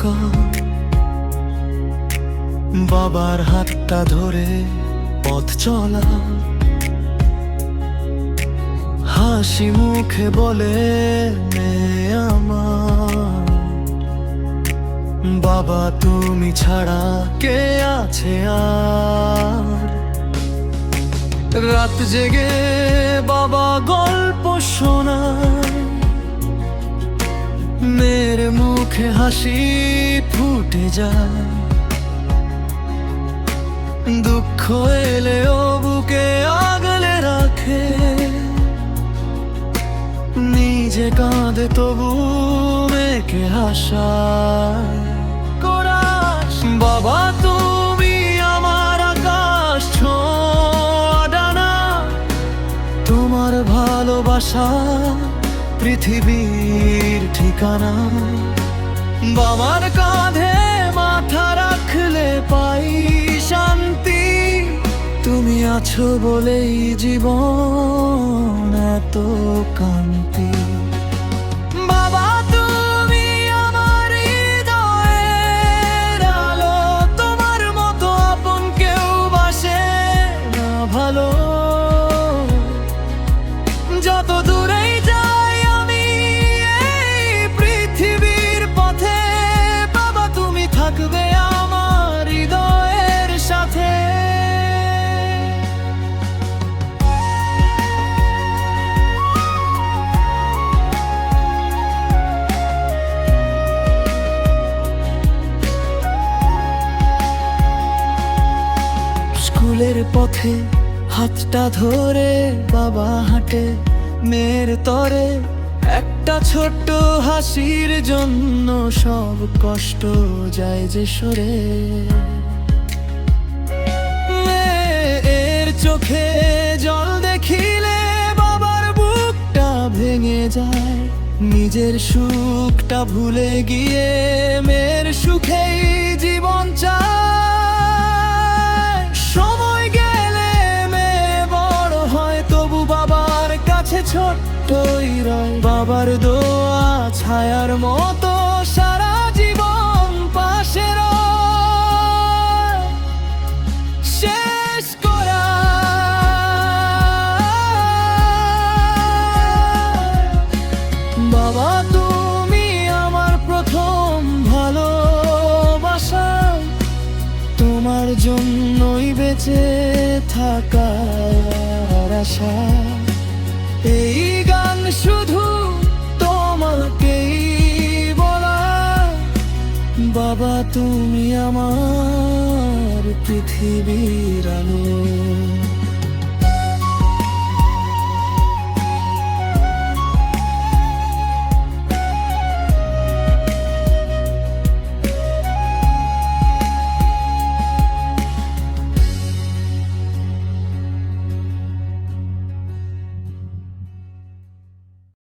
থাকা, বাবার হাতটা ধরে পথ চলা, হাসি মুখে বলে মেয়ে আমার, বাবা তুমি ছাড়া কে আছে আর। রাত জেগে বাবা গল্প শোনায়, মেয়ের মুখে হাসি ফুটে যায়, দুঃখ এলেও বুকে আগলে রাখে, নিজে কাঁদে তবু মেয়েকে হাসায়। বাবা তুমি আমার আকাশ ছোঁয়া ডানা, তোমার ভালোবাসা পৃথিবীর ঠিকানা। বাবার কাঁধে মাথা রাখলে পাই শান্তি, তুমি আছো বলেই জীবন এত কান্তি। বাবা তুমি আমার হৃদয়ের আলো, তোমার মতো আপন কেউ বাসে না ভালো। যত দূরেই যাই আমি এই পৃথিবীর পথে, বাবা তুমি থাকবে আমার হৃদয়ের সাথে। স্কুলের পথে হাতটা ধরে বাবা হাঁটে মেয়ের তরে, একটা ছোট্ট হাসির জন্য সব কষ্ট যায় যে সরে। মেয়ের চোখে জল দেখিলে বাবার বুকটা ভেঙে যায়, নিজের সুখটা ভুলে গিয়ে মেয়ের সুখেই জীবন চায়। সময় গেলে মেয়ে বড় হয় তবু বাবার কাছে ছোট্টই রয়, বাবার দোয়া ছায়ার মতো সারা জীবন পাশে রয়। শেষ করা বাবা তুমি আমার প্রথম ভালোবাসা, তোমার জন্যই বেঁচে থাকার আশা। এই গান শুধু তোমাকেই বলা, বাবা তুমি আমার পৃথিবীর আলো।